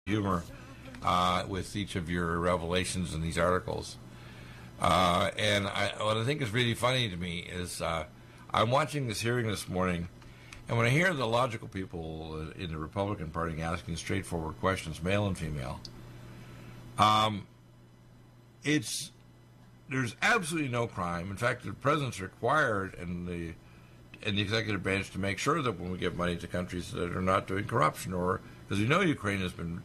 humor with each of your revelations in these articles. What I think is really funny to me is I'm watching this hearing this morning, and when I hear the logical people in the Republican Party asking straightforward questions, male and female, there's absolutely no crime. In fact, the president's required in the executive branch to make sure that when we give money to countries that are not doing corruption, or because we know Ukraine has been,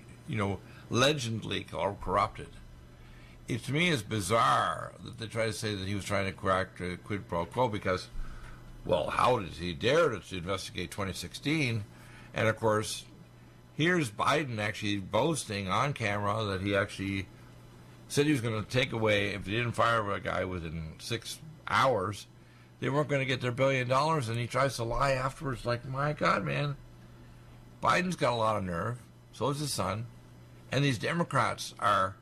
legendly corrupted. It to me is bizarre that they try to say that he was trying to crack quid pro quo because, well, how did he dare to investigate 2016? And of course, here's Biden actually boasting on camera that he actually said he was going to take away, if they didn't fire a guy within 6 hours, they weren't going to get their $1 billion, and he tries to lie afterwards like, my God, man. Biden's got a lot of nerve, so is his son, and these Democrats are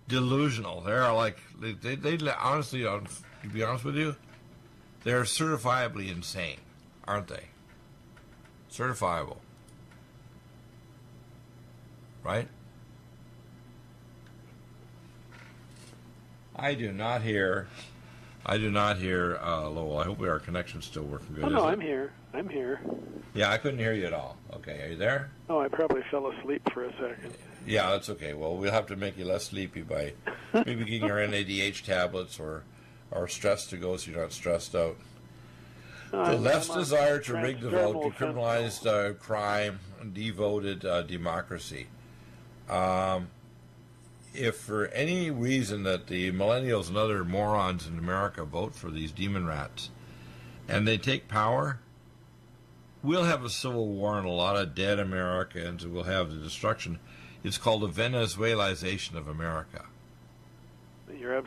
delusional. They're like, they honestly, to be honest with you, they're certifiably insane, aren't they? Certifiable. Right? I do not hear Lowell. I hope our connection's still working good. Oh, no, I'm here. Yeah, I couldn't hear you at all. Okay, are you there? Oh, I probably fell asleep for a second. Yeah, that's okay. Well, we'll have to make you less sleepy by maybe getting your NADH tablets or stress to go so you're not stressed out. The left's desire to rig the vote, decriminalized crime, and devoted democracy. If for any reason that the millennials and other morons in America vote for these demon rats and they take power, we'll have a civil war and a lot of dead Americans, and we'll have the destruction. It's called the Venezuelization of America.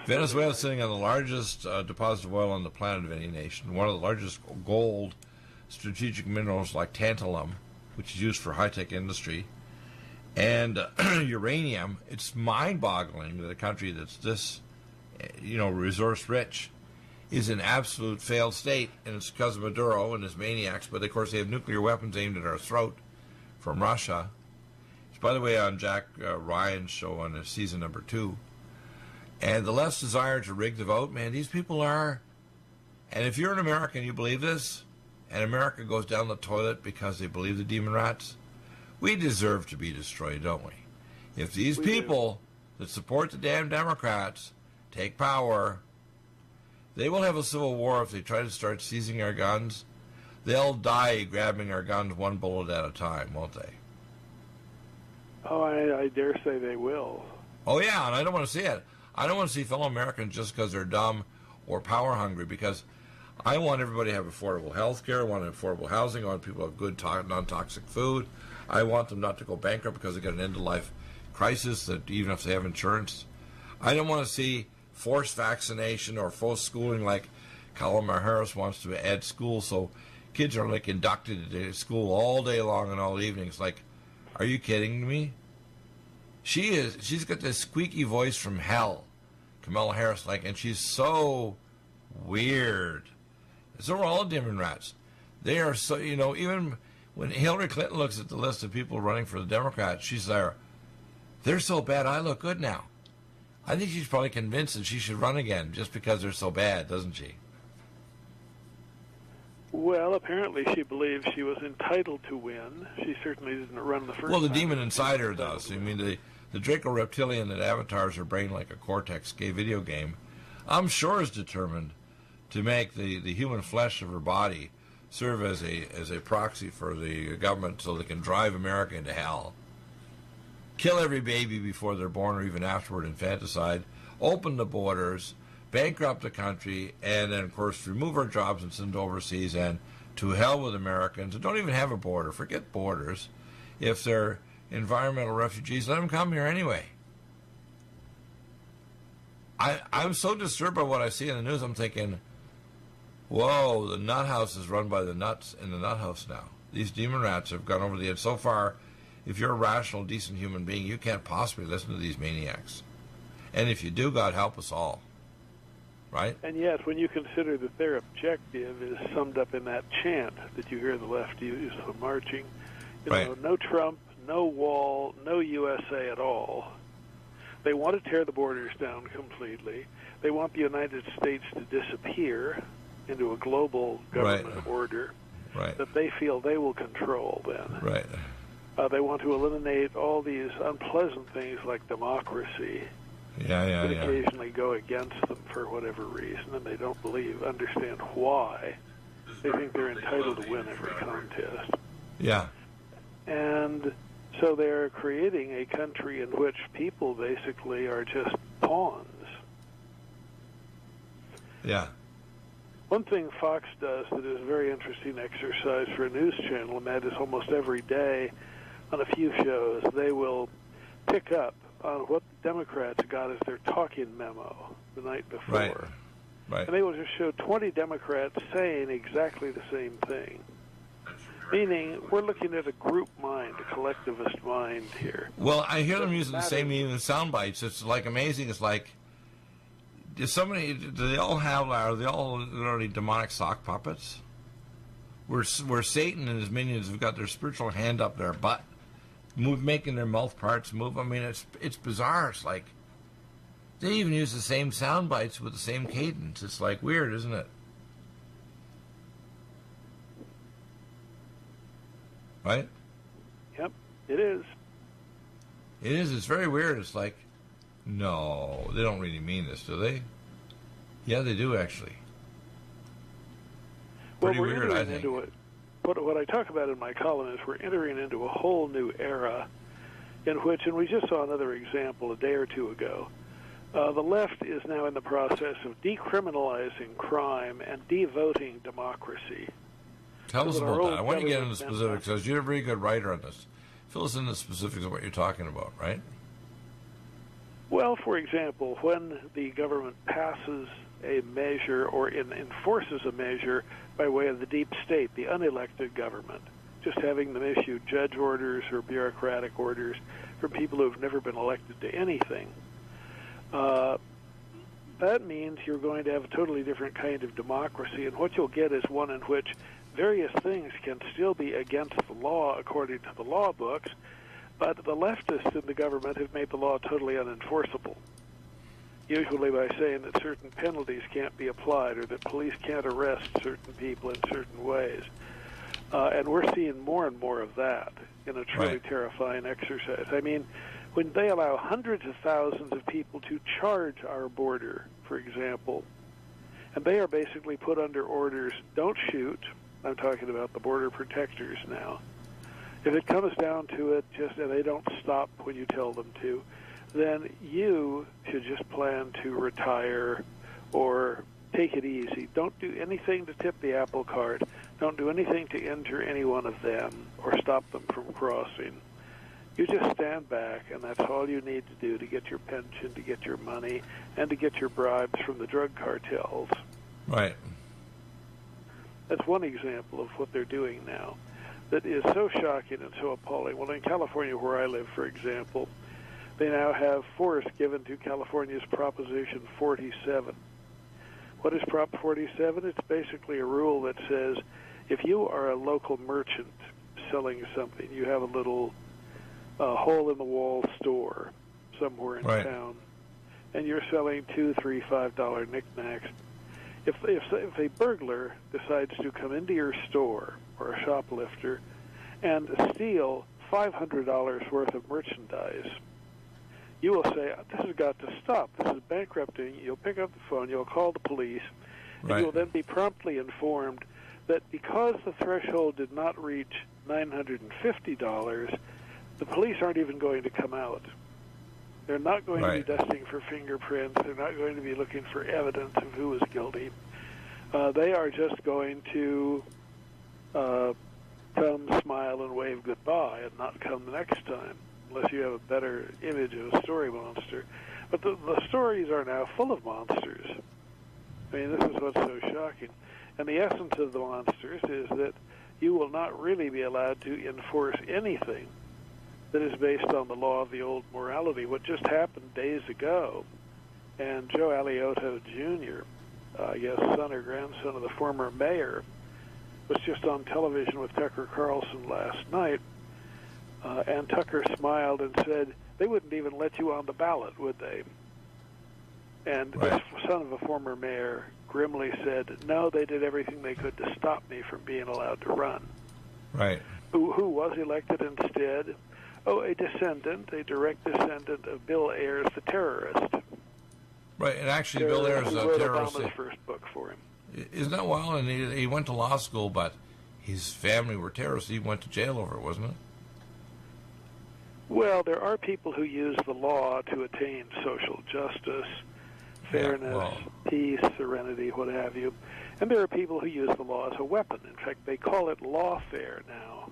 Venezuela is sitting on the largest deposit of oil on the planet of any nation, one of the largest gold strategic minerals like tantalum, which is used for high-tech industry, and uranium. It's mind-boggling that a country that's this, resource-rich is an absolute failed state, and it's because of Maduro and his maniacs. But of course, they have nuclear weapons aimed at our throat from Russia. It's, by the way, on Jack Ryan's show on season number 2. And the left's desire to rig the vote, man, these people are. And if you're an American, you believe this, and America goes down the toilet because they believe the demon rats, we deserve to be destroyed, don't we? If these people that support the damn Democrats take power, they will have a civil war if they try to start seizing our guns. They'll die grabbing our guns one bullet at a time, won't they? Oh, I dare say they will. Oh, yeah, and I don't want to see it. I don't want to see fellow Americans just because they're dumb or power hungry, because I want everybody to have affordable health care. I want affordable housing. I want people to have good, non-toxic food. I want them not to go bankrupt because they got an end-of-life crisis, that even if they have insurance. I don't want to see forced vaccination or forced schooling like Kamala Harris wants to add school, so kids are like inducted to school all day long and all evenings. Like, are you kidding me? She's got this squeaky voice from hell, Kamala Harris, and she's so weird. So are all demon rats. They are so, even when Hillary Clinton looks at the list of people running for the Democrats, she's there. They're so bad, I look good now. I think she's probably convinced that she should run again just because they're so bad, doesn't she? Well, apparently she believes she was entitled to win. She certainly didn't run the first time. Well, the demon inside her does. I mean, the Draco reptilian that avatars her brain like a Cortex gay video game, I'm sure is determined to make the human flesh of her body serve as a proxy for the government so they can drive America into hell. Kill every baby before they're born or even afterward, infanticide, open the borders, bankrupt the country, and then, of course, remove our jobs and send them overseas, and to hell with Americans. And don't even have a border. Forget borders. If they're environmental refugees, let them come here anyway. I'm so disturbed by what I see in the news, I'm thinking, whoa, the nut house is run by the nuts in the nut house now. These demon rats have gone over the edge. So far, if you're a rational, decent human being, you can't possibly listen to these maniacs. And if you do, God help us all. Right? And yet, when you consider that their objective is summed up in that chant that you hear the left use for marching, no Trump, no wall, no USA at all. They want to tear the borders down completely. They want the United States to disappear into a global government order that they feel they will control then. Right. They want to eliminate all these unpleasant things like democracy. Yeah. Occasionally go against them for whatever reason, and they don't understand why. They think they're entitled to win every contest. Yeah. And so they're creating a country in which people basically are just pawns. Yeah. One thing Fox does that is a very interesting exercise for a news channel, and that is almost every day on a few shows, they will pick up on what the Democrats got as their talking memo the night before. Right. And they will just show 20 Democrats saying exactly the same thing. Meaning, we're looking at a group mind, a collectivist mind here. Well, I hear them using the same even sound bites. It's like amazing. It's like, do they all have, are they all literally demonic sock puppets? Where Satan and his minions have got their spiritual hand up their butt, making their mouth parts move. I mean, it's bizarre. It's like, they even use the same sound bites with the same cadence. It's like weird, isn't it? Right? Yep, it is. It is. It's very weird. It's like, no, they don't really mean this, do they? Yeah, they do, actually. Pretty well, we're weird, I entering think. into it. What I talk about in my column is we're entering into a whole new era in which, and we just saw another example a day or two ago, the left is now in the process of decriminalizing crime and devoting democracy. Tell us about that. I want to get into specifics because you're a very good writer on this. Fill us in the specifics of what you're talking about, right? Well, for example, when the government passes a measure or enforces a measure by way of the deep state, the unelected government, just having them issue judge orders or bureaucratic orders from people who have never been elected to anything, that means you're going to have a totally different kind of democracy, and what you'll get is one in which various things can still be against the law according to the law books, but the leftists in the government have made the law totally unenforceable, usually by saying that certain penalties can't be applied or that police can't arrest certain people in certain ways. And we're seeing more and more of that in a truly terrifying exercise. I mean, when they allow hundreds of thousands of people to charge our border, for example, and they are basically put under orders, don't shoot. I'm talking about the border protectors now. If it comes down to it, and they don't stop when you tell them to, then you should just plan to retire or take it easy. Don't do anything to tip the apple cart. Don't do anything to injure any one of them or stop them from crossing. You just stand back, and that's all you need to do to get your pension, to get your money, and to get your bribes from the drug cartels. Right. That's one example of what they're doing now that is so shocking and so appalling. Well, in California, where I live, for example, they now have force given to California's Proposition 47. What is Prop 47? It's basically a rule that says if you are a local merchant selling something, you have a little hole-in-the-wall store somewhere in town, and you're selling $2, $3, $5 knickknacks. If a burglar decides to come into your store or a shoplifter and steal $500 worth of merchandise, you will say, this has got to stop. This is bankrupting. You'll pick up the phone. You'll call the police. And you'll then be promptly informed that because the threshold did not reach $950, the police aren't even going to come out. They're not going to be dusting for fingerprints. They're not going to be looking for evidence of who is guilty. They are just going to come, smile, and wave goodbye and not come the next time, unless you have a better image of a story monster. But the stories are now full of monsters. I mean, this is what's so shocking. And the essence of the monsters is that you will not really be allowed to enforce anything that is based on the law of the old morality. What just happened days ago, and Joe Alioto Jr., I guess son or grandson of the former mayor, was just on television with Tucker Carlson last night, And Tucker smiled and said, they wouldn't even let you on the ballot, would they? And the son of a former mayor grimly said, no, they did everything they could to stop me from being allowed to run. Right. Who was elected instead? Oh, a direct descendant of Bill Ayers, the terrorist. Right, and actually Bill Ayers is a terrorist. Obama's first book for him. Isn't that wild? And he went to law school, but his family were terrorists. He went to jail over it, wasn't it? Well, there are people who use the law to attain social justice, fairness, peace, serenity, what have you. And there are people who use the law as a weapon. In fact, they call it lawfare now.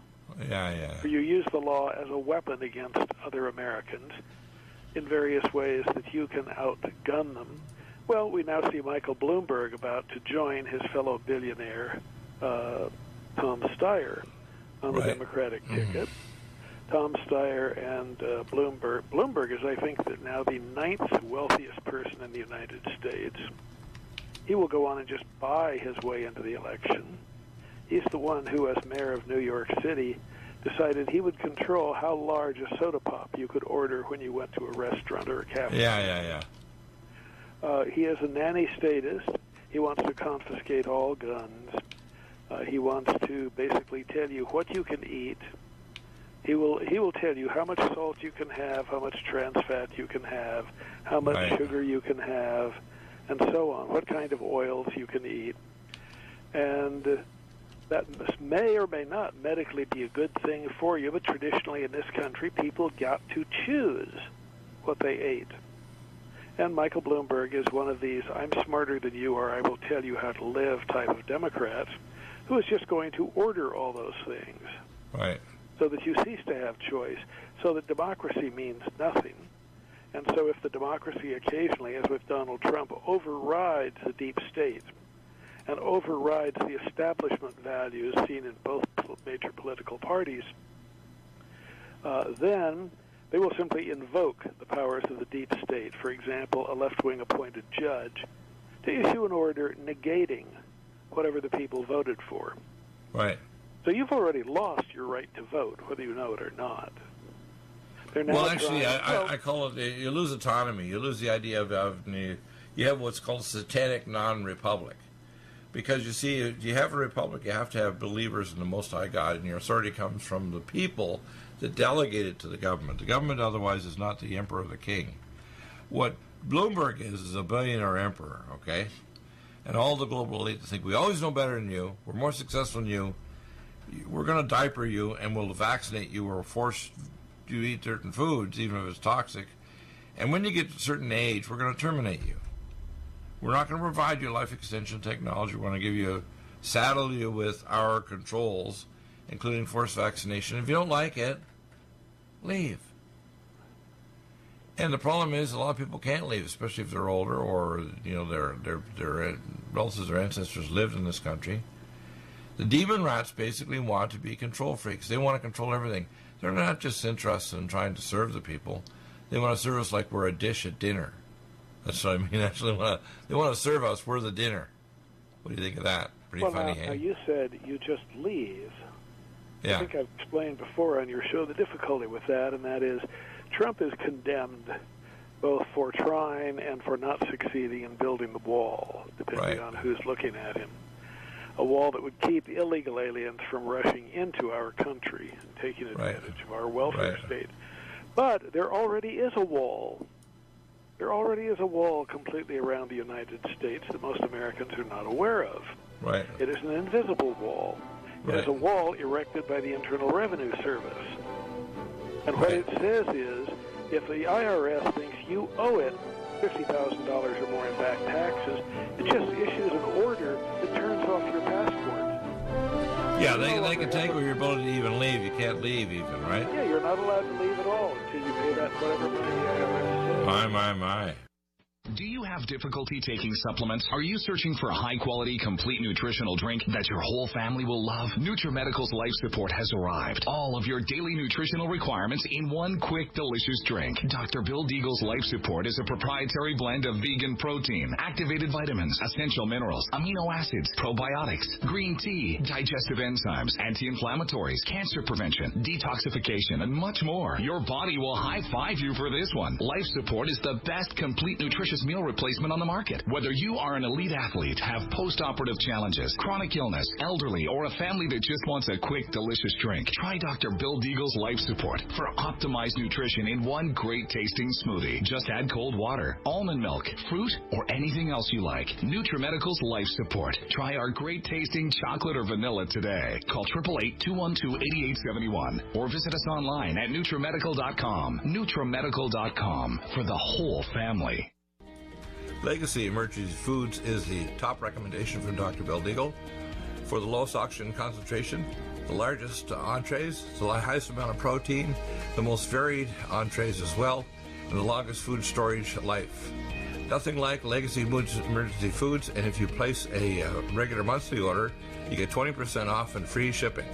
Yeah. Where you use the law as a weapon against other Americans in various ways that you can outgun them. Well, we now see Michael Bloomberg about to join his fellow billionaire, Tom Steyer, on the Democratic ticket. Tom Steyer and Bloomberg. Bloomberg is, I think, now the 9th wealthiest person in the United States. He will go on and just buy his way into the election. He's the one who, as mayor of New York City, decided he would control how large a soda pop you could order when you went to a restaurant or a cafe. Yeah. He has a nanny statist. He wants to confiscate all guns. He wants to basically tell you what you can eat. He will tell you how much salt you can have, how much trans fat you can have, how much sugar you can have, and so on, what kind of oils you can eat. And that may or may not medically be a good thing for you, but traditionally in this country, people got to choose what they ate. And Michael Bloomberg is one of these I'm smarter than you or I will tell you how to live type of Democrats who is just going to order all those things. Right. So that you cease to have choice, so that democracy means nothing. And so if the democracy occasionally, as with Donald Trump, overrides the deep state and overrides the establishment values seen in both major political parties, then they will simply invoke the powers of the deep state, for example, a left-wing appointed judge, to issue an order negating whatever the people voted for. Right. So you've already lost your right to vote, whether you know it or not. Well, actually, I call it, you lose autonomy. You lose the idea of you have what's called satanic non-republic. Because you see, you have a republic, you have to have believers in the Most High God, and your authority comes from the people that delegate it to the government. The government otherwise is not the emperor or the king. What Bloomberg is a billionaire emperor, okay? And all the global elite think, we always know better than you, we're more successful than you, we're going to diaper you and we'll vaccinate you or force you to eat certain foods, even if it's toxic. And when you get to a certain age, we're going to terminate you. We're not going to provide you life extension technology. We're going to give you, saddle you with our controls, including forced vaccination. If you don't like it, leave. And the problem is a lot of people can't leave, especially if they're older or their relatives or ancestors lived in this country. The demon rats basically want to be control freaks. They want to control everything. They're not just interested in trying to serve the people. They want to serve us like we're a dish at dinner. That's what I mean. Actually, they want to serve us. We're the dinner. What do you think of that? Pretty funny, now you said you just leave. Yeah. I think I've explained before on your show the difficulty with that, and that is Trump is condemned both for trying and for not succeeding in building the wall, depending on who's looking at him. A wall that would keep illegal aliens from rushing into our country and taking advantage of our welfare state. But there already is a wall. There already is a wall completely around the United States that most Americans are not aware of. Right. It is an invisible wall. It is a wall erected by the Internal Revenue Service. And what it says is, if the IRS thinks you owe it $50,000 or more in back taxes, it just issues an order that turns off your passport. Yeah, they can take away your ability to even leave. You can't leave even, right? Yeah, you're not allowed to leave at all until you pay that whatever money the IRS says. My. Do you have difficulty taking supplements? Are you searching for a high-quality, complete nutritional drink that your whole family will love? NutriMedical's Life Support has arrived. All of your daily nutritional requirements in one quick, delicious drink. Dr. Bill Deagle's Life Support is a proprietary blend of vegan protein, activated vitamins, essential minerals, amino acids, probiotics, green tea, digestive enzymes, anti-inflammatories, cancer prevention, detoxification, and much more. Your body will high-five you for this one. Life Support is the best complete nutritious meal replacement on the market. Whether you are an elite athlete, have post-operative challenges, chronic illness, elderly, or a family that just wants a quick, delicious drink, try Dr. Bill Deagle's Life Support for optimized nutrition in one great tasting smoothie. Just add cold water, almond milk, fruit, or anything else you like. NutriMedical's Life Support. Try our great tasting chocolate or vanilla today. Call 888-212-8871 or visit us online at NutriMedical.com. NutriMedical.com for the whole family. Legacy Emergency Foods is the top recommendation from Dr. Bill Deagle for the lowest oxygen concentration, the largest entrees, the highest amount of protein, the most varied entrees as well, and the longest food storage life. Nothing like Legacy Emergency Foods, and if you place a regular monthly order, you get 20% off and free shipping.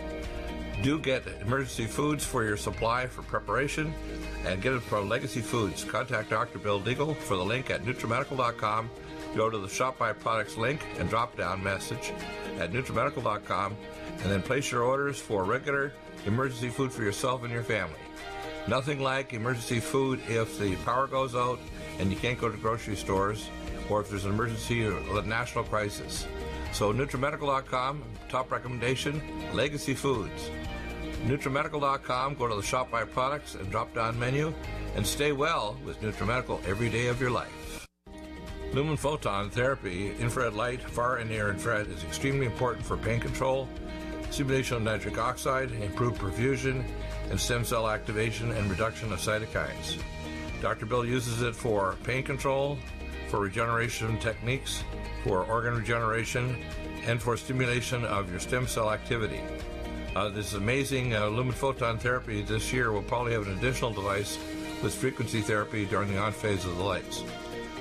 Do get emergency foods for your supply for preparation and get it from Legacy Foods. Contact Dr. Bill Deagle for the link at NutriMedical.com. Go to the Shop by Products link and drop down message at NutriMedical.com and then place your orders for regular emergency food for yourself and your family. Nothing like emergency food if the power goes out and you can't go to grocery stores or if there's an emergency or a national crisis. So NutriMedical.com, top recommendation, Legacy Foods. NutriMedical.com, go to the Shop by Products and drop down menu and stay well with NutriMedical every day of your life. Lumen photon therapy, infrared light, far and near infrared, is extremely important for pain control, stimulation of nitric oxide, improved perfusion, and stem cell activation and reduction of cytokines. Dr. Bill uses it for pain control, for regeneration techniques, for organ regeneration, and for stimulation of your stem cell activity. This amazing lumen photon therapy this year will probably have an additional device with frequency therapy during the on phase of the lights.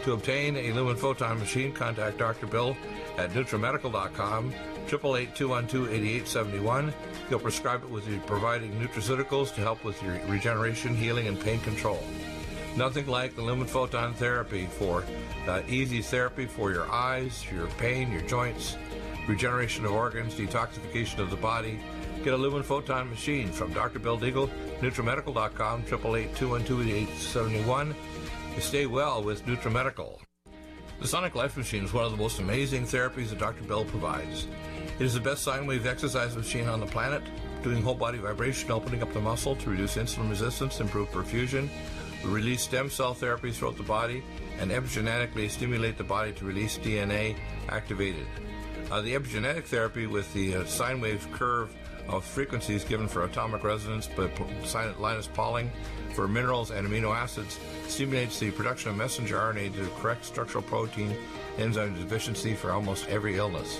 To obtain a lumen photon machine, contact Dr. Bill at NutriMedical.com, 888-212-8871. He'll prescribe it with you providing nutraceuticals to help with your regeneration, healing, and pain control. Nothing like the lumen photon therapy for easy therapy for your eyes, your pain, your joints, regeneration of organs, detoxification of the body. Get a lumen photon machine from Dr. Bill Deagle, NutriMedical.com, 888-212-8871. Stay well with NutriMedical. The Sonic Life Machine is one of the most amazing therapies that Dr. Bill provides. It is the best sine wave exercise machine on the planet, doing whole body vibration, opening up the muscle to reduce insulin resistance, improve perfusion, release stem cell therapies throughout the body, and epigenetically stimulate the body to release DNA activated. The epigenetic therapy with the sine wave curve of frequencies given for atomic resonance by Linus Pauling for minerals and amino acids stimulates the production of messenger RNA to correct structural protein enzyme deficiency for almost every illness.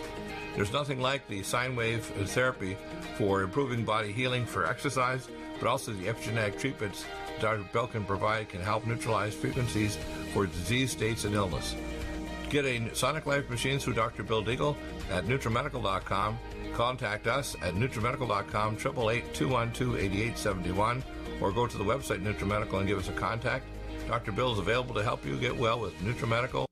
There's nothing like the sine wave therapy for improving body healing for exercise, but also the epigenetic treatments Dr. Bill can provide can help neutralize frequencies for disease states and illness. Get a Sonic Life machine through Dr. Bill Deagle at NutriMedical.com. Contact us at NutriMedical.com, 888-212-8871, or go to the website NutriMedical and give us a contact. Dr. Bill is available to help you get well with NutriMedical.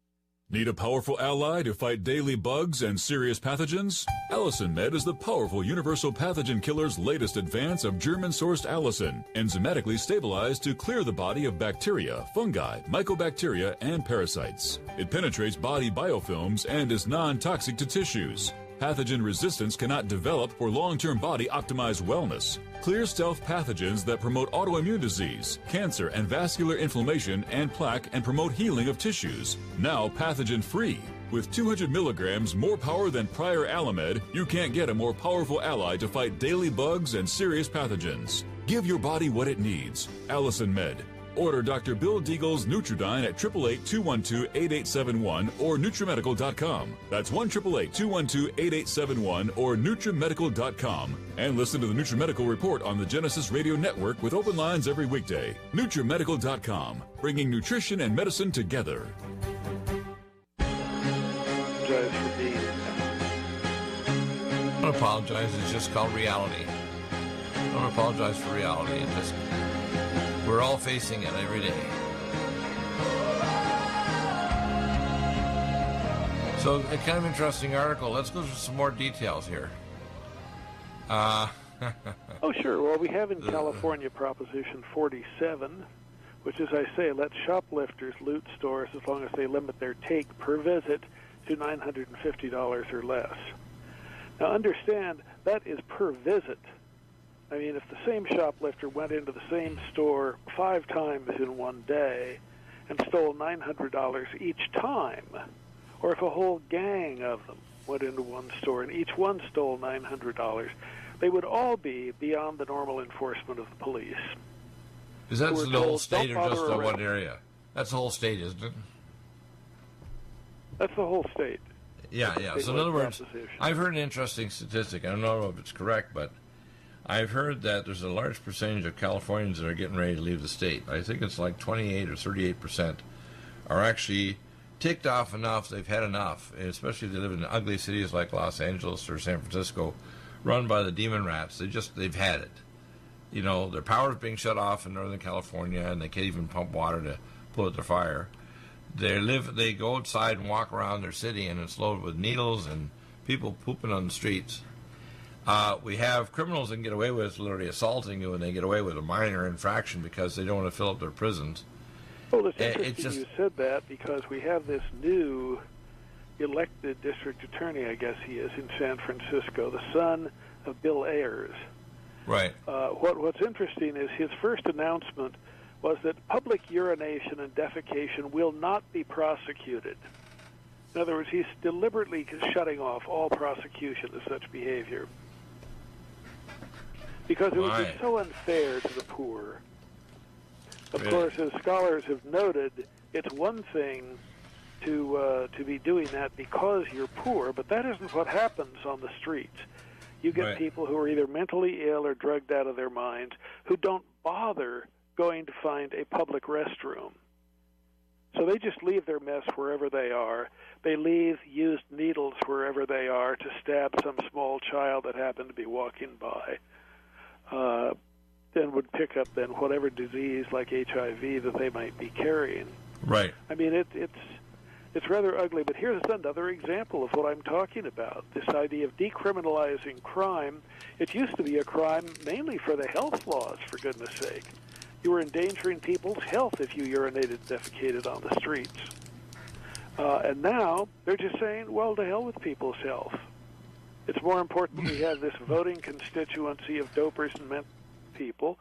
Need a powerful ally to fight daily bugs and serious pathogens? Allicin Med is the powerful universal pathogen killer's latest advance of German-sourced allicin, enzymatically stabilized to clear the body of bacteria, fungi, mycobacteria, and parasites. It penetrates body biofilms and is non-toxic to tissues. Pathogen resistance cannot develop for long-term body-optimized wellness. Clear stealth pathogens that promote autoimmune disease, cancer and vascular inflammation and plaque and promote healing of tissues. Now pathogen-free. With 200 milligrams more power than prior Alamed, you can't get a more powerful ally to fight daily bugs and serious pathogens. Give your body what it needs. Allicin Med. Order Dr. Bill Deagle's Nutridyne at 888-212-8871 or NutriMedical.com. That's 1-888-212-8871 or NutriMedical.com. And listen to the NutriMedical Report on the Genesis Radio Network with open lines every weekday. NutriMedical.com, bringing nutrition and medicine together. don't apologize. It's just called reality. Don't apologize for reality. It just, we're all facing it every day. So, a kind of interesting article. Let's go through some more details here. Oh, sure. Well, we have in California Proposition 47, which, as I say, lets shoplifters loot stores as long as they limit their take per visit to $950 or less. Now, understand, that is per visit. I mean, if the same shoplifter went into the same store 5 times in one day and stole $900 each time, or if a whole gang of them went into one store and each one stole $900, they would all be beyond the normal enforcement of the police. Is that the whole state or just one area? That's the whole state, isn't it? That's the whole state. Yeah. So in other words, I've heard an interesting statistic. I don't know if it's correct, but I've heard that there's a large percentage of Californians that are getting ready to leave the state. I think it's like 28 or 38% are actually ticked off enough. They've had enough, especially if they live in ugly cities like Los Angeles or San Francisco, run by the demon rats. They've had it. You know, their power's being shut off in Northern California, and they can't even pump water to put out their fire. They go outside and walk around their city, and it's loaded with needles and people pooping on the streets. We have criminals that can get away with literally assaulting you, and they get away with a minor infraction because they don't want to fill up their prisons. Well, it's interesting you said that, because we have this new elected district attorney, I guess he is, in San Francisco, the son of Bill Ayers. Right. What's interesting is his first announcement was that public urination and defecation will not be prosecuted. In other words, he's deliberately shutting off all prosecution of such behavior, because it would be so unfair to the poor. Of course, as scholars have noted, it's one thing to be doing that because you're poor, but that isn't what happens on the streets. You get people who are either mentally ill or drugged out of their minds who don't bother going to find a public restroom. So they just leave their mess wherever they are. They leave used needles wherever they are to stab some small child that happened to be walking by. Then would pick up then whatever disease like HIV that they might be carrying. Right. I mean, it's rather ugly, but here's another example of what I'm talking about, this idea of decriminalizing crime. It used to be a crime mainly for the health laws, for goodness sake. You were endangering people's health if you urinated, defecated on the streets. And now they're just saying, well, to hell with people's health. It's more important we have this voting constituency of dopers and mental people.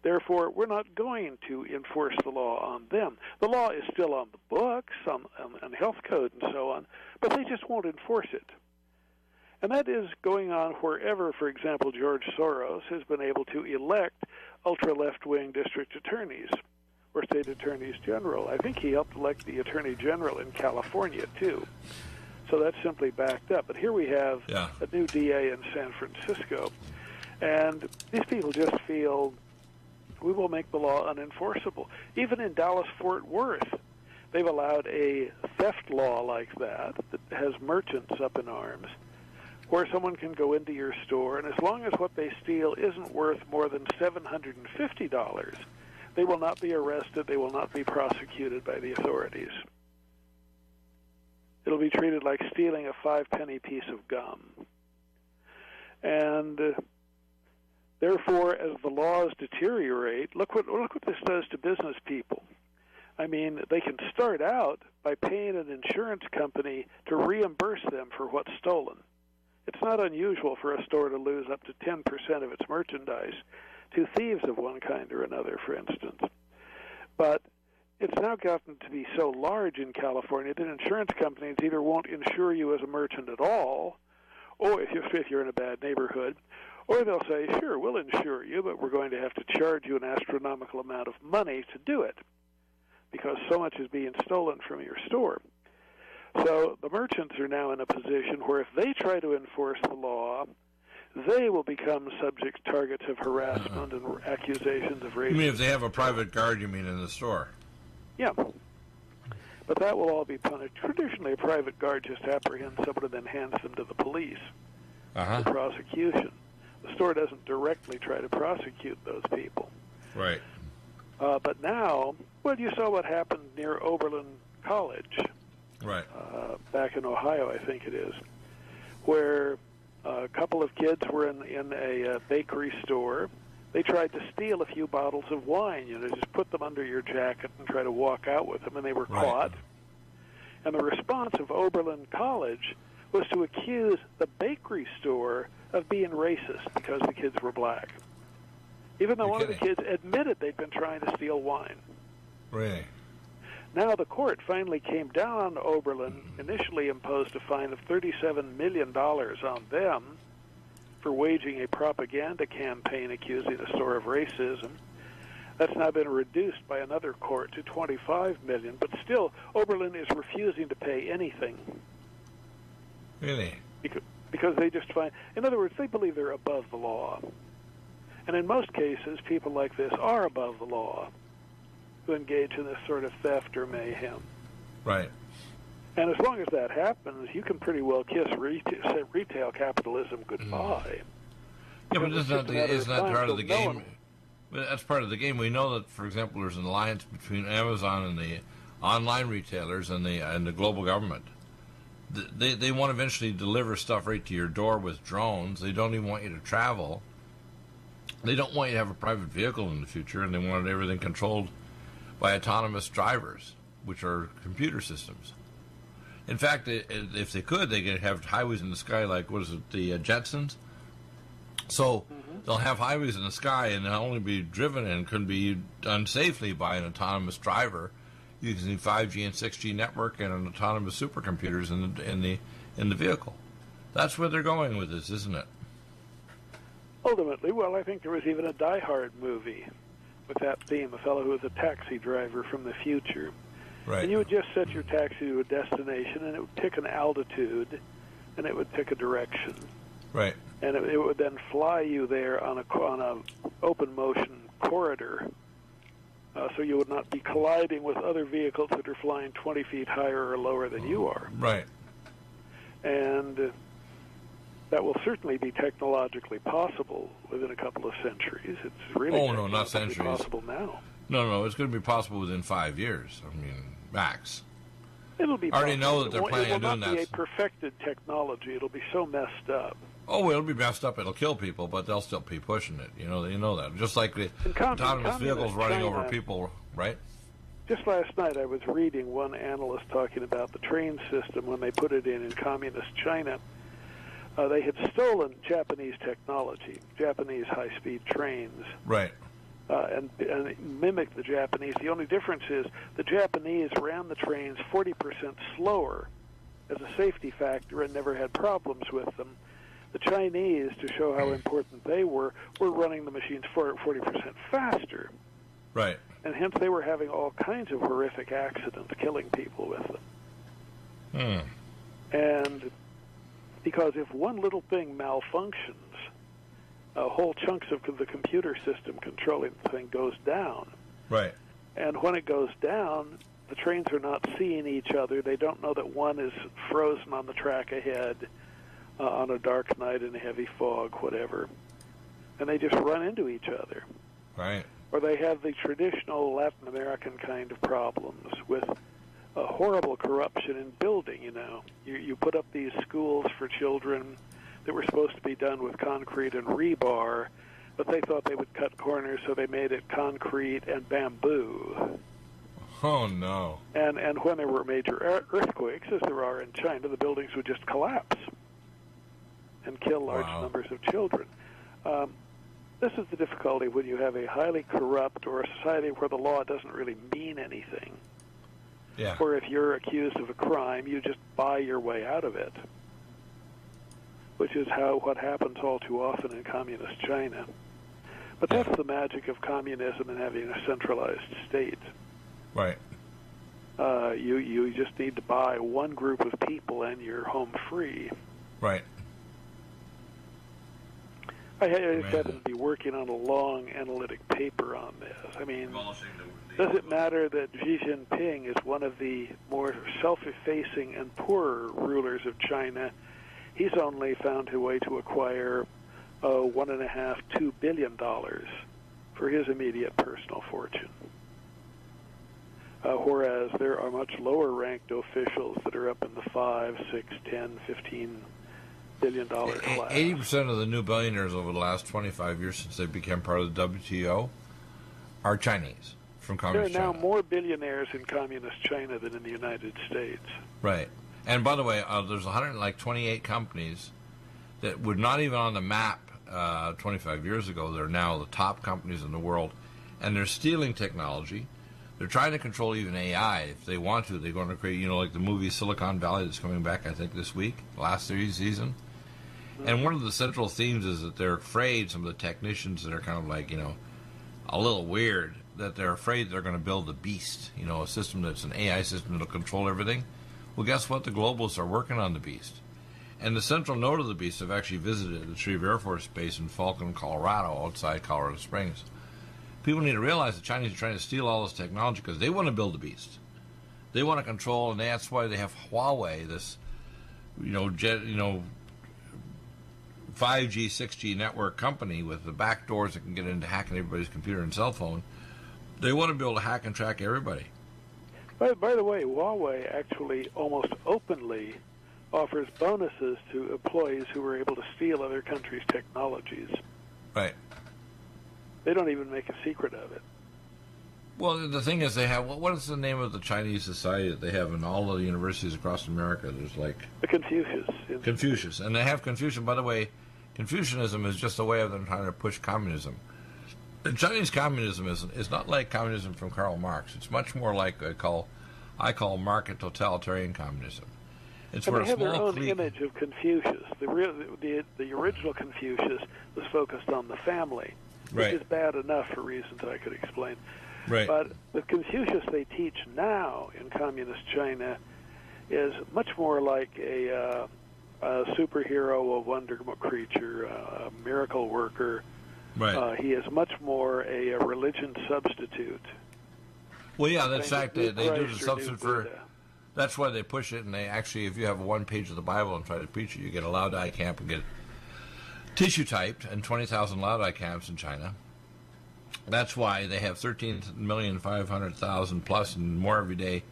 Therefore, we're not going to enforce the law on them. The law is still on the books, on health code and so on, but they just won't enforce it. And that is going on wherever, for example, George Soros has been able to elect ultra-left-wing district attorneys or state attorneys general. I think he helped elect the attorney general in California, too. So that's simply backed up. But here we have a new DA in San Francisco, and these people just feel we will make the law unenforceable. Even in Dallas-Fort Worth, they've allowed a theft law like that has merchants up in arms, where someone can go into your store, and as long as what they steal isn't worth more than $750, they will not be arrested, they will not be prosecuted by the authorities. It'll be treated like stealing a 5-penny piece of gum. And therefore, as the laws deteriorate, look what this does to business people. I mean, they can start out by paying an insurance company to reimburse them for what's stolen. It's not unusual for a store to lose up to 10% of its merchandise to thieves of one kind or another, for instance. But it's now gotten to be so large in California that insurance companies either won't insure you as a merchant at all, or if you're in a bad neighborhood, or they'll say, sure, we'll insure you, but we're going to have to charge you an astronomical amount of money to do it, because so much is being stolen from your store. So the merchants are now in a position where if they try to enforce the law, they will become targets of harassment and accusations of racism. You mean if they have a private guard, you mean, in the store? Yeah. But that will all be punished. Traditionally, a private guard just apprehends someone and then hands them to the police. for prosecution. The store doesn't directly try to prosecute those people. Right. But now, well, you saw what happened near Oberlin College. Right. Back in Ohio, I think it is, where a couple of kids were in a bakery store. They tried to steal a few bottles of wine, just put them under your jacket and try to walk out with them, and they were caught. And the response of Oberlin College was to accuse the bakery store of being racist because the kids were black, even though one of the kids admitted they'd been trying to steal wine. Really? Now the court finally came down on Oberlin, initially imposed a fine of $37 million on them for waging a propaganda campaign accusing the store of racism. That's now been reduced by another court to $25 million, but still Oberlin is refusing to pay anything. Really? Because they just find, in other words, they believe they're above the law. And in most cases, people like this are above the law who engage in this sort of theft or mayhem. Right. And as long as that happens, you can pretty well kiss retail capitalism goodbye. Yeah, but isn't that part of the game? That's part of the game. We know that, for example, there's an alliance between Amazon and the online retailers and the global government. They want to eventually deliver stuff right to your door with drones. They don't even want you to travel. They don't want you to have a private vehicle in the future, and they want everything controlled by autonomous drivers, which are computer systems. In fact, if they could, they could have highways in the sky like, what is it, the Jetsons? So they'll have highways in the sky, and they'll only be driven and can be done safely by an autonomous driver using 5G and 6G network and an autonomous supercomputers in the vehicle. That's where they're going with this, isn't it? Ultimately, well, I think there was even a Die Hard movie with that theme, a fellow who was a taxi driver from the future. Right. And you would just set your taxi to a destination, and it would pick an altitude, and it would pick a direction. Right. And it would then fly you there on a open motion corridor, so you would not be colliding with other vehicles that are flying 20 feet higher or lower than you are. Right. And that will certainly be technologically possible within a couple of centuries. It's really not centuries. Possible now. No, it's going to be possible within 5 years. I mean, max. It'll be. I already know that they're planning on doing that. It will not be a perfected technology. It'll be so messed up. Oh, it'll be messed up. It'll kill people, but they'll still be pushing it. You know that. Just like the autonomous vehicles running over people, right? Just last night, I was reading one analyst talking about the train system when they put it in communist China. They had stolen Japanese technology, Japanese high-speed trains. Right. And mimicked the Japanese. The only difference is the Japanese ran the trains 40% slower as a safety factor and never had problems with them. The Chinese, to show how important they were running the machines 40% faster. Right. And hence they were having all kinds of horrific accidents, killing people with them. And because if one little thing malfunctions, whole chunks of the computer system controlling the thing goes down. Right. And when it goes down, the trains are not seeing each other. They don't know that one is frozen on the track ahead on a dark night in a heavy fog, whatever. And they just run into each other. Right. Or they have the traditional Latin American kind of problems with horrible corruption in building, You put up these schools for children that were supposed to be done with concrete and rebar, but they thought they would cut corners, so they made it concrete and bamboo. Oh, no. And when there were major earthquakes, as there are in China, the buildings would just collapse and kill large numbers of children. This is the difficulty when you have a highly corrupt or a society where the law doesn't really mean anything. Yeah. Where if you're accused of a crime, you just buy your way out of it, which is what happens all too often in communist China. But that's the magic of communism and having a centralized state. Right. You just need to buy one group of people and you're home free. Right. I just happen to be working on a long analytic paper on this. I mean, does it matter that Xi Jinping is one of the more self-effacing and poorer rulers of China? he's only found a way to acquire $1.5–2 billion for his immediate personal fortune. Whereas there are much lower-ranked officials that are up in the $5, $6, $10, $15 billion class. 80% of the new billionaires over the last 25 years since they became part of the WTO are Chinese from communist There are now China. more billionaires in communist China than in the United States. Right. And by the way, there's 128 companies that were not even on the map 25 years ago. They're now the top companies in the world, and they're stealing technology. They're trying to control even AI. If they want to, they're going to create, like the movie Silicon Valley that's coming back, I think, this week, last season. And one of the central themes is that they're afraid, some of the technicians that are kind of like, a little weird, that they're afraid they're going to build the beast, a system that's an AI system that'll control everything. Well, guess what? The globalists are working on the beast. And the central node of the beast have actually visited the Shreve Air Force Base in Falcon, Colorado, outside Colorado Springs. People need to realize the Chinese are trying to steal all this technology because they want to build the beast. They want to control, and that's why they have Huawei, this, 5G, 6G network company with the back doors that can get into hacking everybody's computer and cell phone. They want to be able to hack and track everybody. By the way, Huawei actually almost openly offers bonuses to employees who are able to steal other countries' technologies. Right. They don't even make a secret of it. Well, the thing is, they have, what is the name of the Chinese society that they have in all of the universities across America? There's like... The Confucius. Confucius. And they have Confucian. By the way, Confucianism is just a way of them trying to push communism. The Chinese communism is not like communism from Karl Marx. It's much more like I call market totalitarian communism. It's and where they have their own clique... image of Confucius. The original Confucius was focused on the family, which Right. is bad enough for reasons I could explain. Right. But the Confucius they teach now in communist China is much more like a superhero, a wonder creature, a miracle worker. Right. He is much more a religion substitute. Well, yeah, that's Saying fact. new They do the Christ or substitute new for... Buddha. That's why they push it, and they actually, if you have one page of the Bible and try to preach it, you get a Laodai camp and get tissue typed, and 20,000 Laodai camps in China. That's why they have 13,500,000 plus and more every day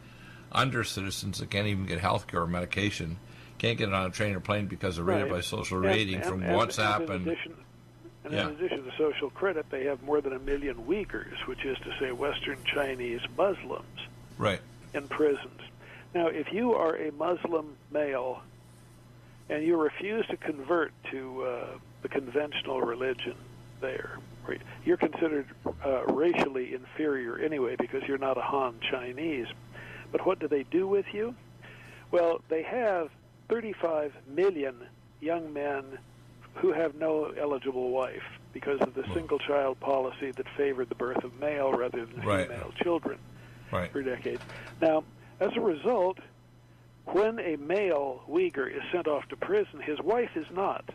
under citizens that can't even get health care or medication, can't get on a train or plane because they're rated by social rating from WhatsApp. In addition to social credit, they have more than 1 million Uyghurs, which is to say Western Chinese Muslims, Right. in prisons. Now, if you are a Muslim male and you refuse to convert to the conventional religion there, you're considered racially inferior anyway because you're not a Han Chinese. But what do they do with you? Well, they have 35 million young men who have no eligible wife because of the single-child policy that favored the birth of male rather than female children for decades. Now, as a result, when a male Uyghur is sent off to prison, his wife is not.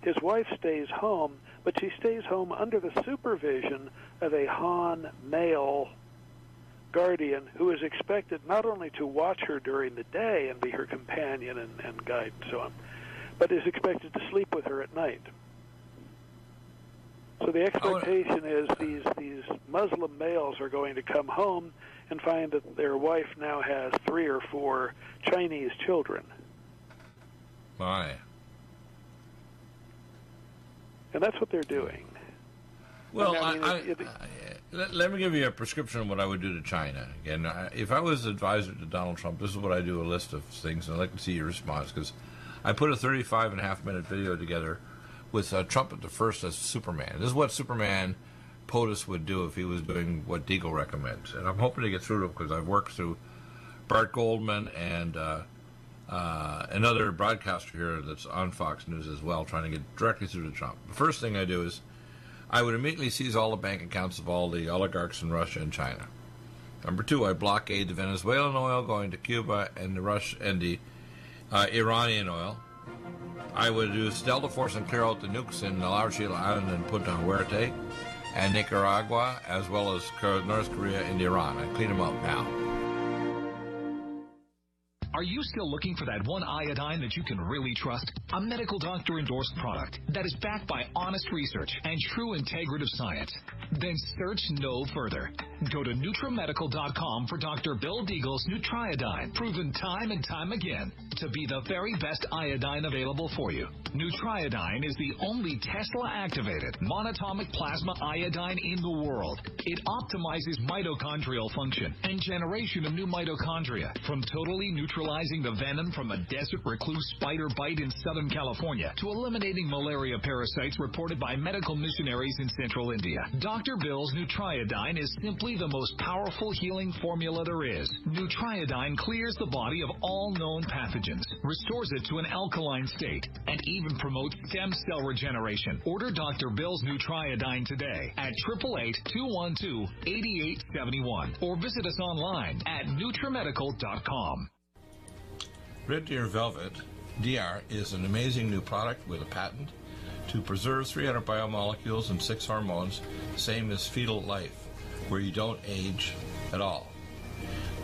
His wife stays home, but she stays home under the supervision of a Han male guardian who is expected not only to watch her during the day and be her companion and guide and so on, but is expected to sleep with her at night. So the expectation is these Muslim males are going to come home and find that their wife now has 3 or 4 Chinese children. My. And that's what they're doing. Well, let me give you a prescription of what I would do to China. Again, if I was advisor to Donald Trump, this is what I do, a list of things, and I'd like to see your response, because I put a 35.5-minute video together with Trump at the first as Superman. This is what Superman POTUS would do if he was doing what Deagle recommends. And I'm hoping to get through it because I've worked through Bart Goldman and another broadcaster here that's on Fox News as well, trying to get directly through to Trump. The first thing I do is I would immediately seize all the bank accounts of all the oligarchs in Russia and China. Number 2, I blockade the Venezuelan oil going to Cuba and the Iranian oil. I would use Delta Force and clear out the nukes in La Chile Island and Punta Huerte and Nicaragua, as well as North Korea and Iran. I clean them up now. Are you still looking for that one iodine that you can really trust? A medical doctor-endorsed product that is backed by honest research and true integrative science? Then search no further. Go to NutriMedical.com for Dr. Bill Deagle's Nutriodine, proven time and time again to be the very best iodine available for you. Nutriodine is the only Tesla-activated monatomic plasma iodine in the world. It optimizes mitochondrial function and generation of new mitochondria, from totally neutralizing the venom from a desert recluse spider bite in Southern California to eliminating malaria parasites reported by medical missionaries in Central India. Dr. Bill's Nutriodine is simply the most powerful healing formula there is. Nutriodine clears the body of all known pathogens, restores it to an alkaline state, and even promotes stem cell regeneration. Order Dr. Bill's Nutriodine today at 888-212-8871 or visit us online at NutriMedical.com. Red Deer Velvet DR is an amazing new product with a patent to preserve 300 biomolecules and 6 hormones, same as fetal life, where you don't age at all.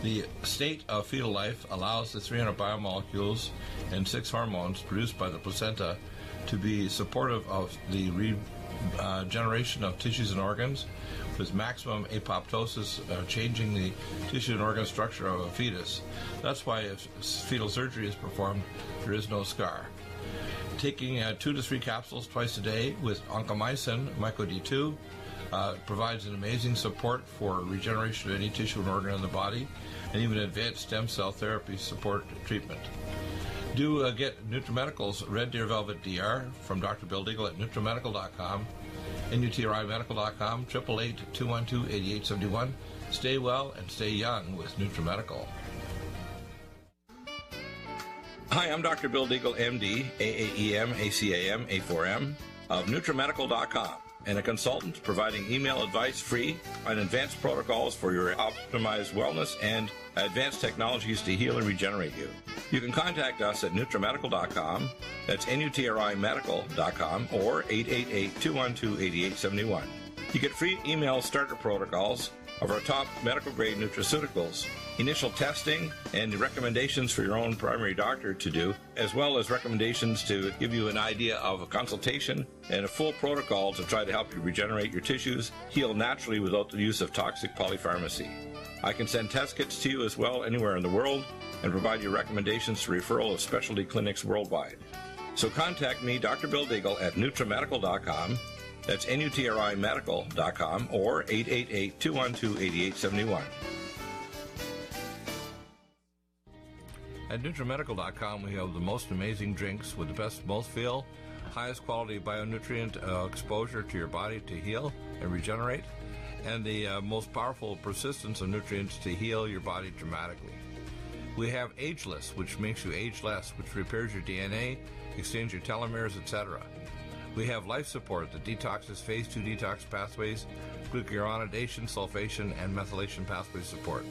The state of fetal life allows the 300 biomolecules and 6 hormones produced by the placenta to be supportive of the regeneration of tissues and organs, with maximum apoptosis, changing the tissue and organ structure of a fetus. That's why if fetal surgery is performed, there is no scar. Taking 2 to 3 capsules twice a day with oncomycin, myco-D2, provides an amazing support for regeneration of any tissue and organ in the body, and even advanced stem cell therapy support treatment. Do get NutriMedical's Red Deer Velvet DR from Dr. Bill Deagle at NutriMedical.com, NutriMedical.com, 888-212-8871. Stay well and stay young with NutriMedical. Hi, I'm Dr. Bill Deagle, MD, AAEM, ACAM, A4M, of NutriMedical.com, and a consultant providing email advice free on advanced protocols for your optimized wellness and advanced technologies to heal and regenerate you. You can contact us at NutriMedical.com, that's NutriMedical.com, or 888-212-8871. You get free email starter protocols of our top medical-grade nutraceuticals, initial testing, and recommendations for your own primary doctor to do, as well as recommendations to give you an idea of a consultation and a full protocol to try to help you regenerate your tissues, heal naturally without the use of toxic polypharmacy. I can send test kits to you as well anywhere in the world and provide you recommendations to referral of specialty clinics worldwide. So contact me, Dr. Bill Deagle, at NutriMedical.com. That's NutriMedical.com, or 888-212-8871. At NutriMedical.com, we have the most amazing drinks with the best mouthfeel, highest quality bionutrient exposure to your body to heal and regenerate, and the most powerful persistence of nutrients to heal your body dramatically. We have Ageless, which makes you age less, which repairs your DNA, extends your telomeres, etc. We have Life Support that detoxes phase 2 detox pathways, glucuronidation, sulfation, and methylation pathway support.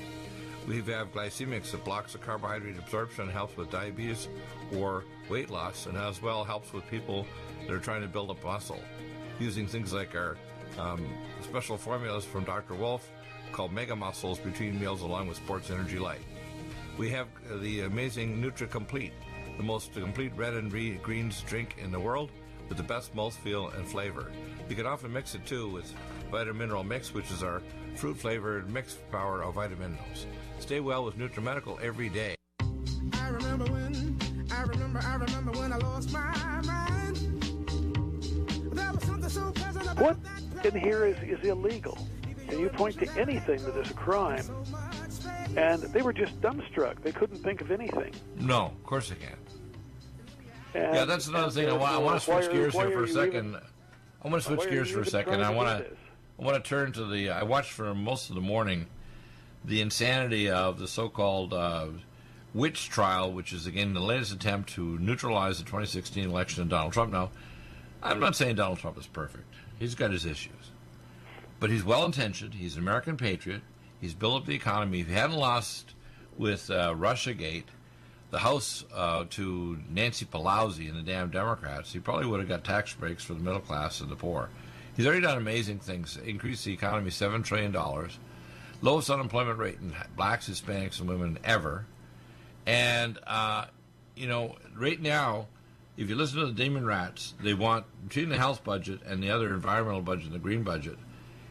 We have Glycemics that blocks the carbohydrate absorption and helps with diabetes or weight loss, and as well helps with people that are trying to build up muscle, using things like our special formulas from Dr. Wolf called Mega Muscles between meals along with Sports Energy Light. We have the amazing Nutri-Complete, the most complete red and greens drink in the world, with the best mouthfeel and flavor. You can often mix it too with Vitamin Mineral Mix, which is our fruit-flavored mixed power of vitamin minerals. Stay well with NutriMedical every day. I remember when I lost my mind. There was something so pleasant about What in here is illegal? Can you point to anything that is a crime? And they were just dumbstruck. They couldn't think of anything. No, of course they can't. And, yeah, that's another thing. I want to switch gears here for a second. I want to switch gears for a second. I want to turn to the. I watched for most of the morning the insanity of the so-called witch trial, which is again the latest attempt to neutralize the 2016 election of Donald Trump. Now, I'm not saying Donald Trump is perfect. He's got his issues, but he's well-intentioned. He's an American patriot. He's built up the economy. If he hadn't lost with Russiagate, the House to Nancy Pelosi and the damn Democrats, he probably would have got tax breaks for the middle class and the poor. He's already done amazing things, increased the economy $7 trillion, lowest unemployment rate in blacks, Hispanics, and women ever, And, right now, if you listen to the Demon Rats, they want, between the health budget and the other environmental budget and the green budget,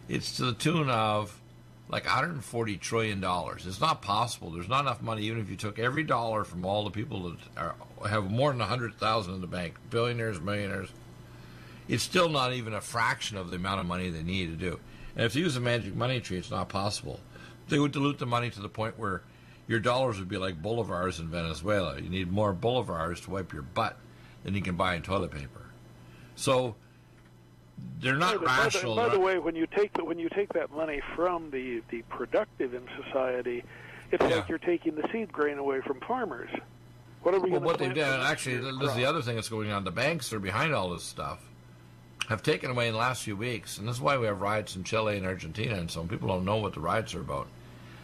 it's to the tune of like $140 trillion. It's not possible. There's not enough money, even if you took every dollar from all the people that have more than 100,000 in the bank, billionaires, millionaires. It's still not even a fraction of the amount of money they need to do. And if they use a magic money tree, it's not possible. They would dilute the money to the point where your dollars would be like bolivars in Venezuela. You need more bolivars to wipe your butt than you can buy in toilet paper. So they're not rational. By the way, when you take that money from the productive in society, it's like you're taking the seed grain away from farmers. What are we going to? What they've done, actually, this is the other thing that's going on. The banks are behind all this stuff. Have taken away in the last few weeks, and this is why we have riots in Chile and Argentina, and some people don't know what the riots are about.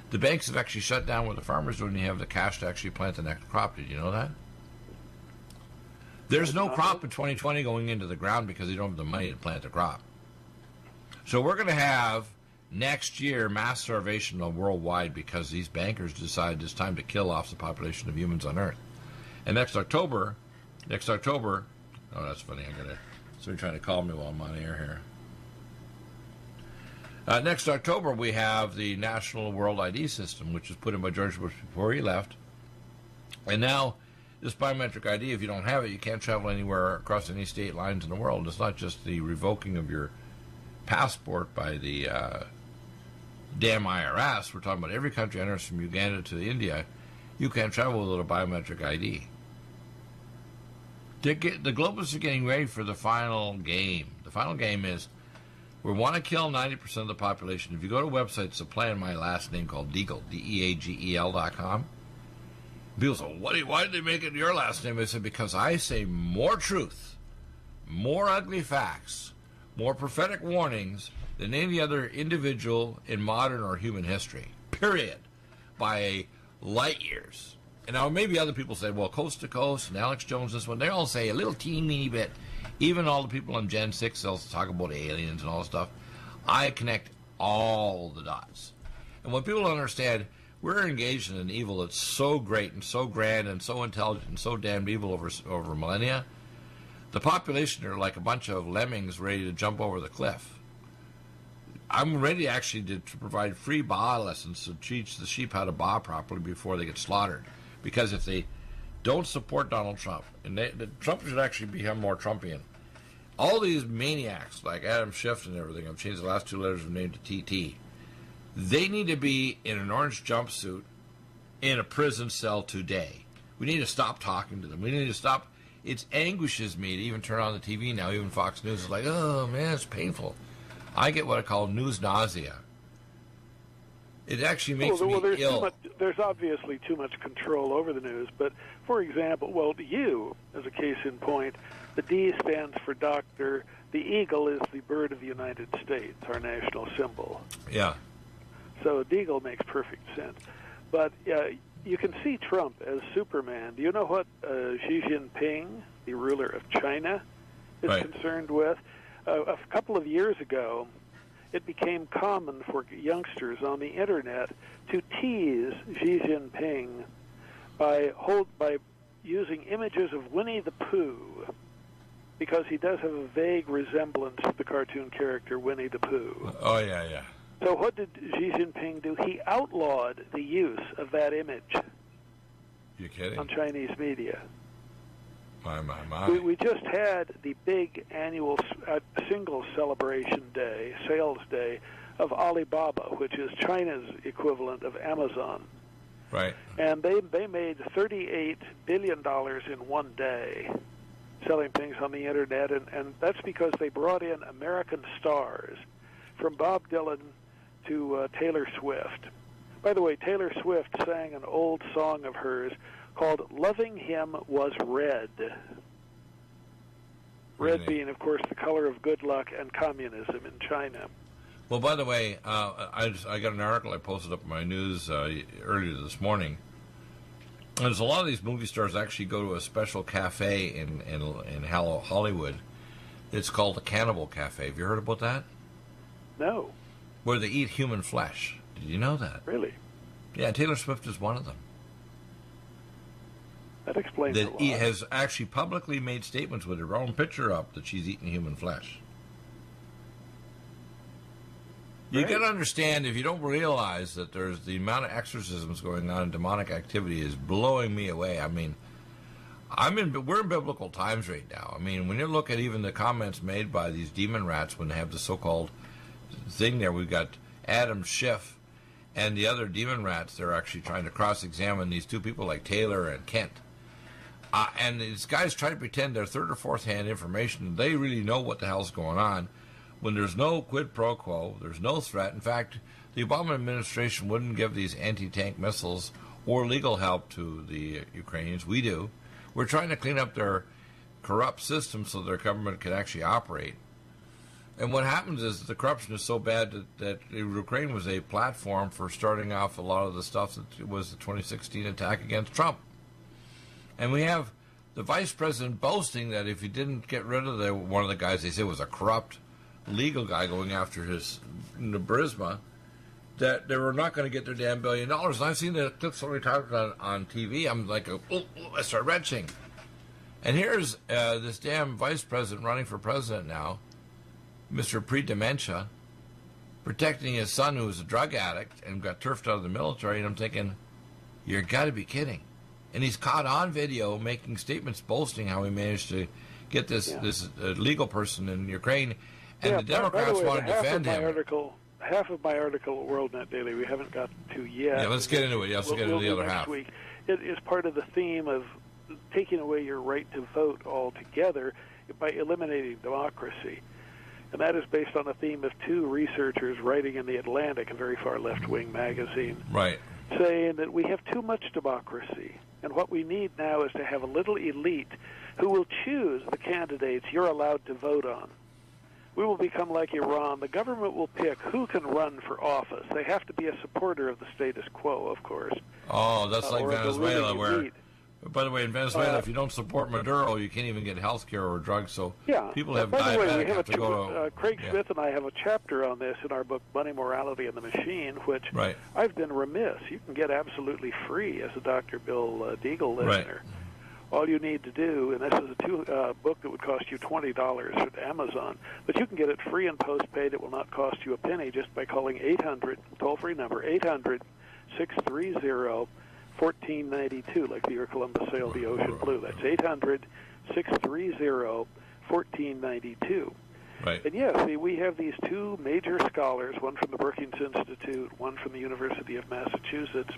The banks have actually shut down what the farmers do, and you have the cash to actually plant the next crop. Did you know that? There's no crop in 2020 going into the ground because they don't have the money to plant the crop. So we're going to have next year mass starvation worldwide because these bankers decide it's time to kill off the population of humans on Earth. And next October, oh, that's funny. Somebody trying to call me while I'm on air here. Next October, we have the National World ID System, which was put in by George Bush before he left. And now, this biometric ID, if you don't have it, you can't travel anywhere across any state lines in the world. It's not just the revoking of your passport by the damn IRS. We're talking about every country on Earth from Uganda to India. You can't travel without a biometric ID. The globalists are getting ready for the final game. The final game is we want to kill 90% of the population. If you go to websites that play in my last name called Deagle, DEAGEL.com, people say, why did they make it your last name? I said, because I say more truth, more ugly facts, more prophetic warnings than any other individual in modern or human history, period, by light years. And now maybe other people say, well, Coast to Coast and Alex Jones, this one, they all say a little teeny bit. Even all the people on Gen 6, they'll talk about aliens and all this stuff. I connect all the dots. And when people understand we're engaged in an evil that's so great and so grand and so intelligent and so damned evil over millennia, the population are like a bunch of lemmings ready to jump over the cliff. I'm ready actually to provide free baa lessons to teach the sheep how to baa properly before they get slaughtered. Because if they don't support Donald Trump, and Trump should actually become more Trumpian, all these maniacs like Adam Schiff and everything, I've changed the last two letters of name to TT, they need to be in an orange jumpsuit in a prison cell today. We need to stop talking to them. We need to stop. It anguishes me to even turn on the TV now. Even Fox News is like, oh, man, it's painful. I get what I call news nausea. It actually makes me ill. There's obviously too much control over the news. But, for example, you, as a case in point, the D stands for doctor. The eagle is the bird of the United States, our national symbol. Yeah. So Deagle makes perfect sense. But you can see Trump as Superman. Do you know what Xi Jinping, the ruler of China, is concerned with? A couple of years ago, it became common for youngsters on the internet to tease Xi Jinping by using images of Winnie the Pooh, because he does have a vague resemblance to the cartoon character Winnie the Pooh. Oh, yeah. So what did Xi Jinping do? He outlawed the use of that image. You kidding? On Chinese media. My. We just had the big annual single celebration day, sales day, of Alibaba, which is China's equivalent of Amazon. Right. And they made $38 billion in one day selling things on the internet, and that's because they brought in American stars, from Bob Dylan to Taylor Swift. By the way, Taylor Swift sang an old song of hers called Loving Him Was Red. Red being, of course, the color of good luck and communism in China. Well, by the way, I got an article I posted up in my news earlier this morning. And there's a lot of these movie stars actually go to a special cafe in Hollywood. It's called the Cannibal Cafe. Have you heard about that? No. Where they eat human flesh. Did you know that? Really? Yeah, Taylor Swift is one of them. That explains that a lot. has actually publicly made statements with her own picture up that she's eating human flesh. You Right. got to understand, if you don't realize that there's the amount of exorcisms going on and demonic activity is blowing me away. I mean, we're in biblical times right now. I mean, when you look at even the comments made by these demon rats when they have the so-called thing there, we've got Adam Schiff and the other demon rats. They're actually trying to cross-examine these two people like Taylor and Kent. And these guys try to pretend they're third or fourth hand information. They really know what the hell's going on. When there's no quid pro quo, there's no threat. In fact, the Obama administration wouldn't give these anti-tank missiles or legal help to the Ukrainians. We do. We're trying to clean up their corrupt system so their government can actually operate. And what happens is the corruption is so bad that Ukraine was a platform for starting off a lot of the stuff that was the 2016 attack against Trump. And we have the vice president boasting that if he didn't get rid of one of the guys they say was a corrupt legal guy going after his Burisma, that they were not going to get their damn $1 billion. And I've seen the clips so many times on TV, I'm like, I start retching. And here's this damn vice president running for president now, Mr. Pre-Dementia, protecting his son who was a drug addict and got turfed out of the military. And I'm thinking, you're got to be kidding. And he's caught on video making statements boasting how he managed to get this legal person in Ukraine. And the Democrats want to defend him. Half of my article at WorldNet Daily we haven't got to yet. Yeah, let's get into it. Yeah, let's get into the other half. Week. It is part of the theme of taking away your right to vote altogether by eliminating democracy. And that is based on a theme of two researchers writing in The Atlantic, a very far left-wing magazine, right, saying that we have too much democracy. And what we need now is to have a little elite who will choose the candidates you're allowed to vote on. We will become like Iran. The government will pick who can run for office. They have to be a supporter of the status quo, of course. Oh, that's like Venezuela, where, by the way, in Venezuela, if you don't support Maduro, you can't even get health care or drugs. So people have by the way, we have have to go to... Craig Smith and I have a chapter on this in our book, Money, Morality, and the Machine, which I've been remiss. You can get absolutely free as a Dr. Bill Deagle listener. Right. All you need to do, and this is a book that would cost you $20 at Amazon, but you can get it free and postpaid. It will not cost you a penny just by calling 800, toll-free number, 800-630-1492, like the Air Columbus sailed the ocean blue. That's 800-630-1492. Right. And see, we have these two major scholars, one from the Brookings Institute, one from the University of Massachusetts,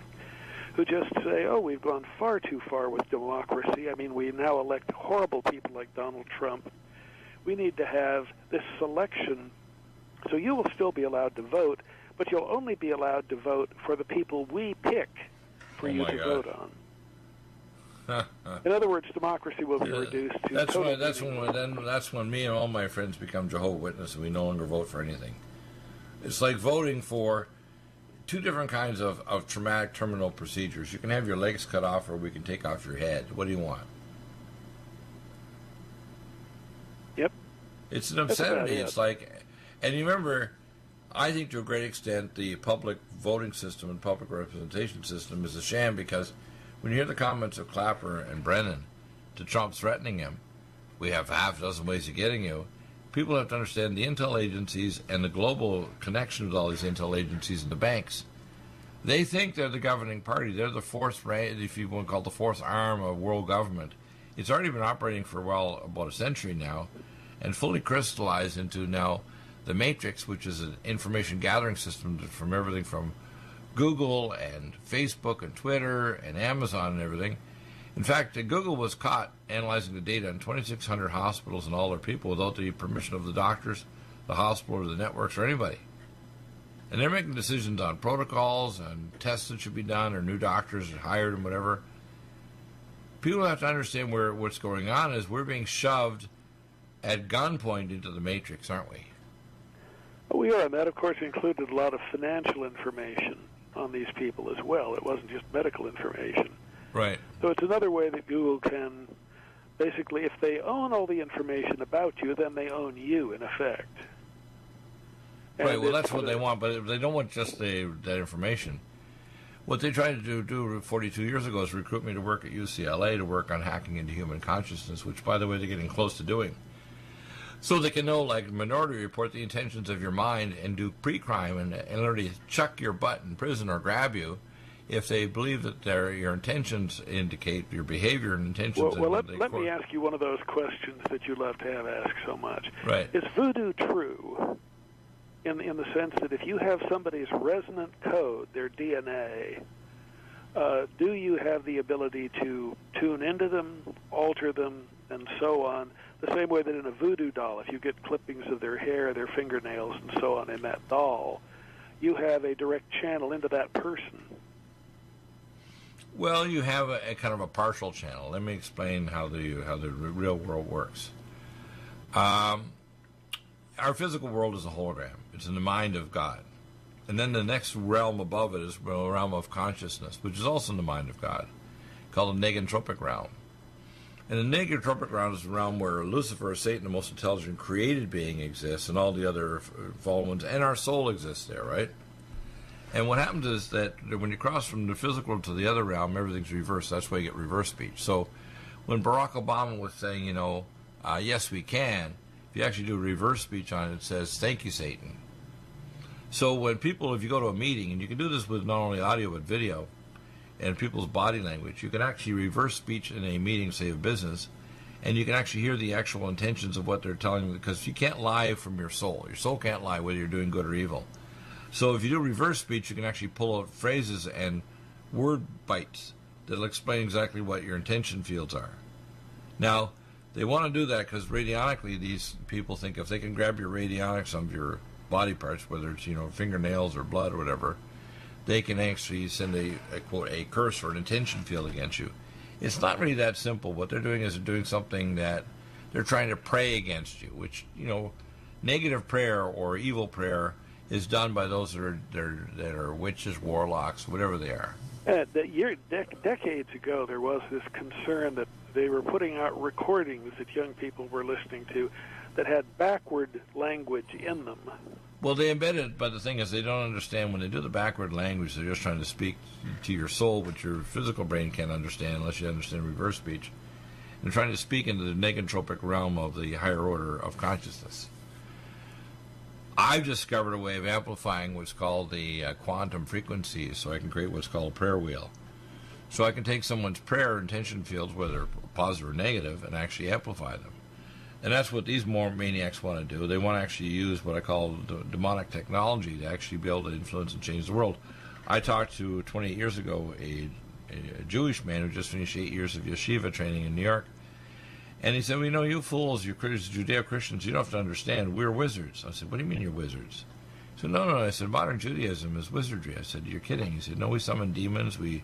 who just say, we've gone far too far with democracy. I mean, we now elect horrible people like Donald Trump. We need to have this selection, so you will still be allowed to vote, but you'll only be allowed to vote for the people we pick for you to vote on. In other words, democracy will be reduced to... That's when me and all my friends become Jehovah's Witnesses and we no longer vote for anything. It's like voting for two different kinds of traumatic terminal procedures. You can have your legs cut off or we can take off your head. What do you want? Yep. It's an obscenity. It's like, and you remember, I think to a great extent the public voting system and public representation system is a sham, because when you hear the comments of Clapper and Brennan to Trump threatening him, we have half a dozen ways of getting you, people have to understand the intel agencies and the global connection with all these intel agencies and the banks. They think they're the governing party. They're the fourth, if you want to call it the fourth arm of world government. It's already been operating for, about a century now, and fully crystallized into now the Matrix, which is an information gathering system from everything from Google and Facebook and Twitter and Amazon and everything. In fact, Google was caught analyzing the data on 2,600 hospitals and all their people without the permission of the doctors, the hospital, or the networks, or anybody. And they're making decisions on protocols and tests that should be done, or new doctors hired and whatever. People have to understand what's going on is we're being shoved at gunpoint into the Matrix, aren't we? We are, and that, of course, included a lot of financial information on these people as well. It wasn't just medical information. Right. So it's another way that Google can, basically, if they own all the information about you, then they own you, in effect. And right, well, that's what they want, but they don't want just that information. What they tried to do 42 years ago is recruit me to work at UCLA to work on hacking into human consciousness, which, by the way, they're getting close to doing. So they can know, like Minority Report, the intentions of your mind and do pre-crime and literally chuck your butt in prison or grab you if they believe that your intentions indicate your behavior and intentions. Well, let me ask you one of those questions that you love to have asked so much. Right. Is voodoo true in the sense that if you have somebody's resonant code, their DNA, do you have the ability to tune into them, alter them, and so on, the same way that in a voodoo doll, if you get clippings of their hair, their fingernails, and so on in that doll, you have a direct channel into that person? Well, you have a kind of a partial channel. Let me explain how the real world works. Our physical world is a hologram. It's in the mind of God. And then the next realm above it is the realm of consciousness, which is also in the mind of God, called the negentropic realm. And the negentropic realm is the realm where Lucifer, Satan, the most intelligent created being, exists, and all the other fallen ones, and our soul exists there, right? And what happens is that when you cross from the physical to the other realm, everything's reversed. That's why you get reverse speech. So when Barack Obama was saying, yes, we can, if you actually do reverse speech on it, it says, thank you, Satan. So when people, if you go to a meeting, and you can do this with not only audio but video, and people's body language, you can actually reverse speech in a meeting, say, of business, and you can actually hear the actual intentions of what they're telling you, because you can't lie from your soul. Your soul can't lie whether you're doing good or evil. So if you do reverse speech, you can actually pull out phrases and word bites that'll explain exactly what your intention fields are. Now, they want to do that because radionically, these people think if they can grab your radionics of your body parts, whether it's, fingernails or blood or whatever, they can actually send a quote, a curse or an intention field against you. It's not really that simple. What they're doing is they're doing something that they're trying to pray against you, which, negative prayer or evil prayer is done by those that are witches, warlocks, whatever they are. Decades ago, there was this concern that they were putting out recordings that young people were listening to that had backward language in them. Well, they embed it, but the thing is they don't understand when they do the backward language, they're just trying to speak to your soul, which your physical brain can't understand unless you understand reverse speech. And trying to speak into the negentropic realm of the higher order of consciousness. I've discovered a way of amplifying what's called the quantum frequencies, so I can create what's called a prayer wheel. So I can take someone's prayer intention fields, whether positive or negative, and actually amplify them. And that's what these more maniacs want to do. They want to actually use what I call demonic technology to actually be able to influence and change the world. I talked to, 28 years ago, a Jewish man who just finished 8 years of yeshiva training in New York. And he said, well, you fools, you Judeo-Christians, you don't have to understand, we're wizards. I said, what do you mean you're wizards? He said, no. I said, modern Judaism is wizardry. I said, you're kidding. He said, no, we summon demons. We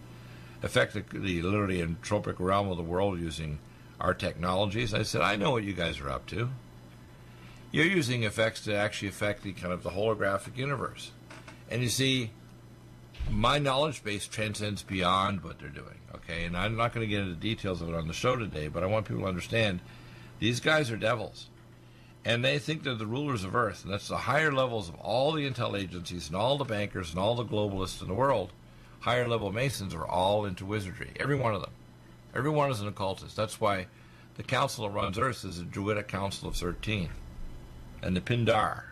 affect the literally entropic realm of the world using our technologies. I said, I know what you guys are up to. You're using effects to actually affect the kind of the holographic universe. And you see, my knowledge base transcends beyond what they're doing, okay? And I'm not going to get into details of it on the show today, but I want people to understand these guys are devils. And they think they're the rulers of Earth, and that's the higher levels of all the intel agencies and all the bankers and all the globalists in the world. Higher level Masons are all into wizardry, every one of them. Every one is an occultist. That's why the council that runs Earth is a Druidic Council of 13. And the Pindar,